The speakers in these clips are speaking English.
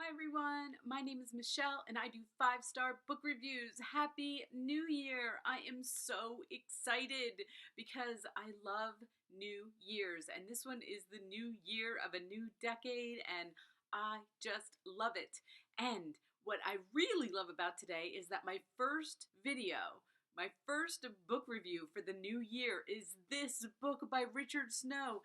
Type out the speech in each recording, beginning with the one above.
Hi everyone, my name is Michelle and I do 5-star book reviews. Happy New Year! I am so excited because I love New Year's and this one is the new year of a new decade and I just love it. And what I really love about today is that my first book review for the new year is this book by Richard Snow,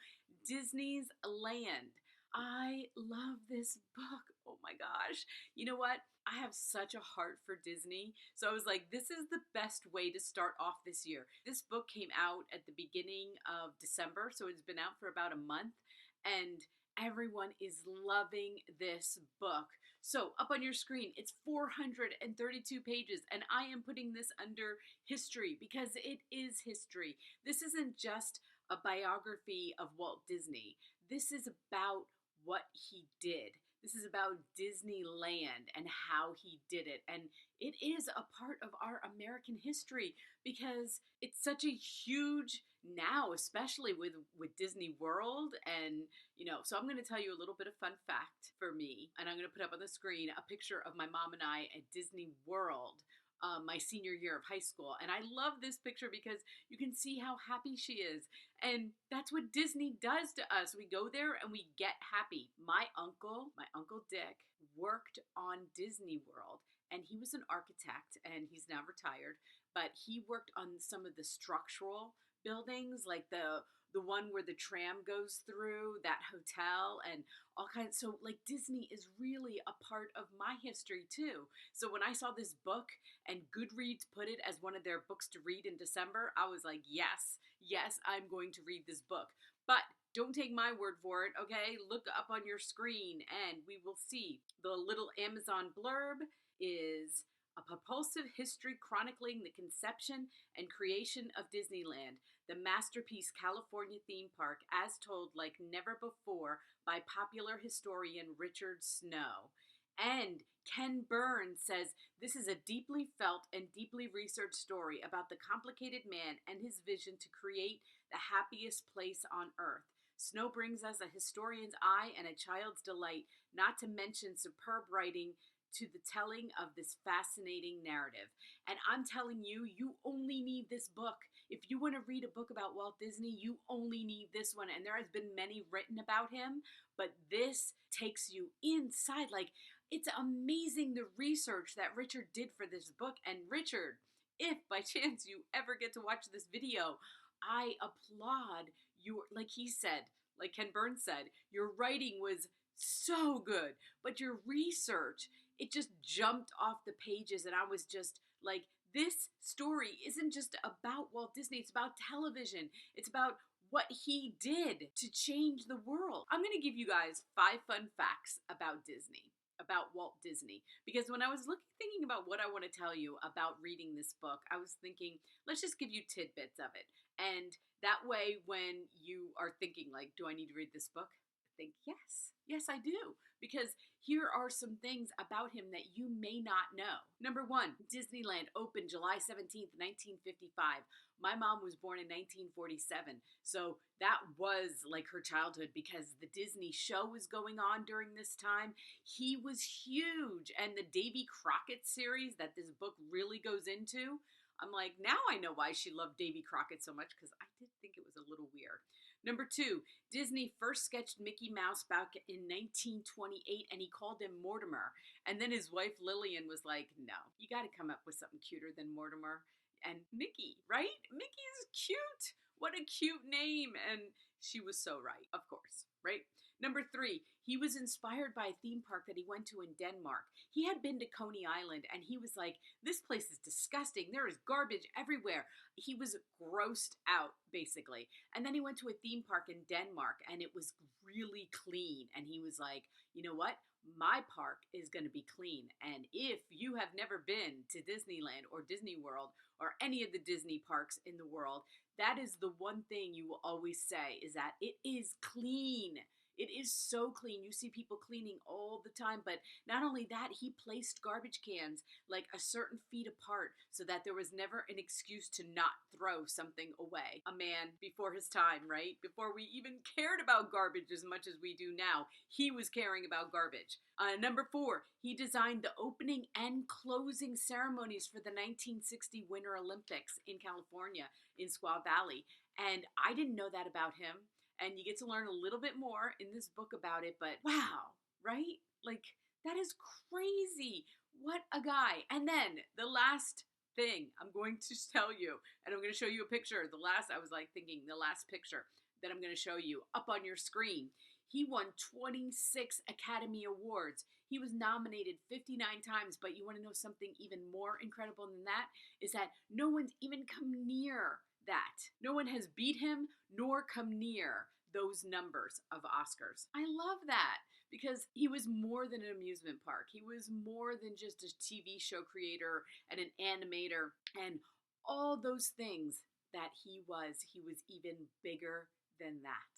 Disney's Land. I love this book. Oh my gosh. You know what? I have such a heart for Disney. So I was like, this is the best way to start off this year. This book came out at the beginning of December, so it's been out for about a month, and everyone is loving this book. So up on your screen, it's 432 pages, and I am putting this under history because it is history. This isn't just a biography of Walt Disney. This is about what he did. This is about Disneyland and how he did it. And it is a part of our American history because it's such a huge now, especially with Disney World. And, so I'm going to tell you a little bit of fun fact for me. And I'm going to put up on the screen a picture of my mom and I at Disney World. My senior year of high school. And I love this picture because you can see how happy she is. And that's what Disney does to us. We go there and we get happy. My uncle Dick, worked on Disney World, and he was an architect and he's now retired, but he worked on some of the structural buildings, like the one where the tram goes through, that hotel, and all kinds. So like Disney is really a part of my history too. So when I saw this book and Goodreads put it as one of their books to read in December, I was like, yes, I'm going to read this book. But don't take my word for it, okay? Look up on your screen and we will see. The little Amazon blurb is a propulsive history chronicling the conception and creation of Disneyland, the masterpiece California theme park, as told like never before by popular historian Richard Snow. And Ken Burns says this is a deeply felt and deeply researched story about the complicated man and his vision to create the happiest place on earth. Snow brings us a historian's eye and a child's delight, not to mention superb writing to the telling of this fascinating narrative. And I'm telling you, you only need this book. If you want to read a book about Walt Disney, you only need this one. And there has been many written about him, but this takes you inside. Like, it's amazing the research that Richard did for this book. And Richard, if by chance you ever get to watch this video, I applaud your, like he said, like Ken Burns said, your writing was so good, but your research, it just jumped off the pages, and I was just like, this story isn't just about Walt Disney, it's about television. It's about what he did to change the world. I'm going to give you guys 5 fun facts about Disney, about Walt Disney, because when I was thinking about what I want to tell you about reading this book, I was thinking, let's just give you tidbits of it. And that way, when you are thinking like, do I need to read this book? Think, yes, I do. Because here are some things about him that you may not know. Number 1, Disneyland opened July 17th, 1955. My mom was born in 1947. So that was like her childhood because the Disney show was going on during this time. He was huge. And the Davy Crockett series that this book really goes into, I'm like, now I know why she loved Davy Crockett so much, because I did think it was a little weird. Number 2, Disney first sketched Mickey Mouse back in 1928, and he called him Mortimer. And then his wife Lillian was like, no, you got to come up with something cuter than Mortimer and Mickey, right? Mickey's cute. What a cute name. And she was so right, of course, right? Number 3, he was inspired by a theme park that he went to in Denmark. He had been to Coney Island and he was like, this place is disgusting. There is garbage everywhere. He was grossed out, basically. And then he went to a theme park in Denmark and it was really clean. And he was like, you know what? My park is going to be clean. And if you have never been to Disneyland or Disney World or any of the Disney parks in the world, that is the one thing you will always say, is that it is clean. It is so clean. You see people cleaning all the time, but not only that, he placed garbage cans like a certain feet apart so that there was never an excuse to not throw something away. A man before his time, right? Before we even cared about garbage as much as we do now, he was caring about garbage. Number 4, he designed the opening and closing ceremonies for the 1960 Winter Olympics in California, in Squaw Valley. And I didn't know that about him. And you get to learn a little bit more in this book about it, but wow, right? Like, that is crazy. What a guy. And then the last thing I'm going to tell you, and I'm going to show you a picture. I was like thinking the last picture that I'm going to show you up on your screen. He won 26 Academy Awards. He was nominated 59 times, but you want to know something even more incredible than that? Is that no one's even come near that. No one has beat him nor come near those numbers of Oscars. I love that because he was more than an amusement park. He was more than just a TV show creator and an animator and all those things that he was. He was even bigger than that.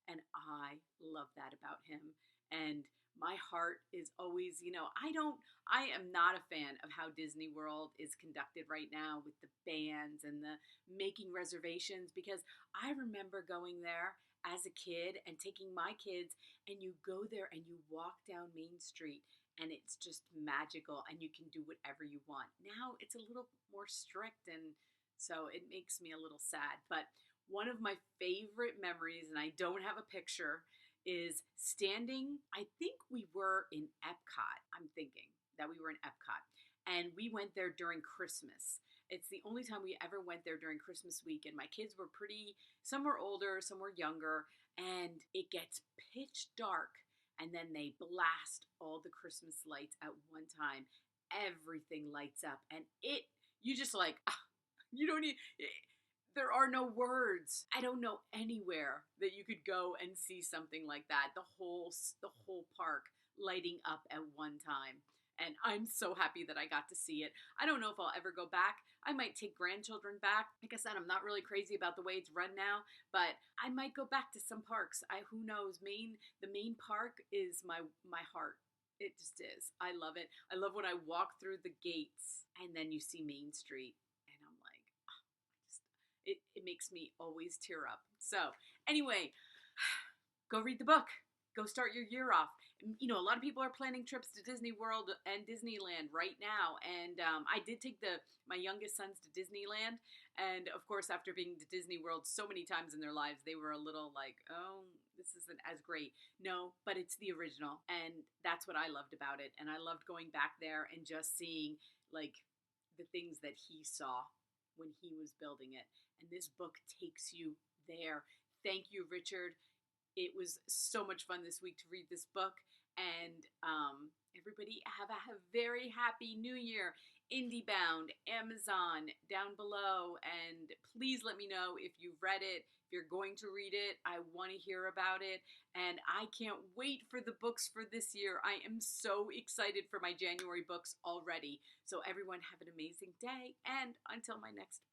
And I love that about him. And my heart is always, I am not a fan of how Disney World is conducted right now with the bans and the making reservations, because I remember going there as a kid and taking my kids, and you go there and you walk down Main Street and it's just magical and you can do whatever you want. Now it's a little more strict, and so it makes me a little sad. But one of my favorite memories, and I don't have a picture, is standing, I think we were in Epcot. I'm thinking that we were in Epcot. And we went there during Christmas. It's the only time we ever went there during Christmas week. And my kids were some were older, some were younger. And it gets pitch dark. And then they blast all the Christmas lights at one time. Everything lights up. And you just like, you don't need... There are no words. I don't know anywhere that you could go and see something like that. The whole park lighting up at one time. And I'm so happy that I got to see it. I don't know if I'll ever go back. I might take grandchildren back. Like I said, I'm not really crazy about the way it's run now, but I might go back to some parks. Who knows? The main park is my heart. It just is. I love it. I love when I walk through the gates and then you see Main Street. It makes me always tear up. So anyway, go read the book. Go start your year off. A lot of people are planning trips to Disney World and Disneyland right now. And I did take my youngest sons to Disneyland. And of course, after being to Disney World so many times in their lives, they were a little like, oh, this isn't as great. No, but it's the original. And that's what I loved about it. And I loved going back there and just seeing like the things that he saw when he was building it. And this book takes you there. Thank you, Richard. It was so much fun this week to read this book. And everybody have a very happy New Year. IndieBound, Amazon, down below. And please let me know if you've read it, if you're going to read it. I want to hear about it. And I can't wait for the books for this year. I am so excited for my January books already. So everyone have an amazing day. And until my next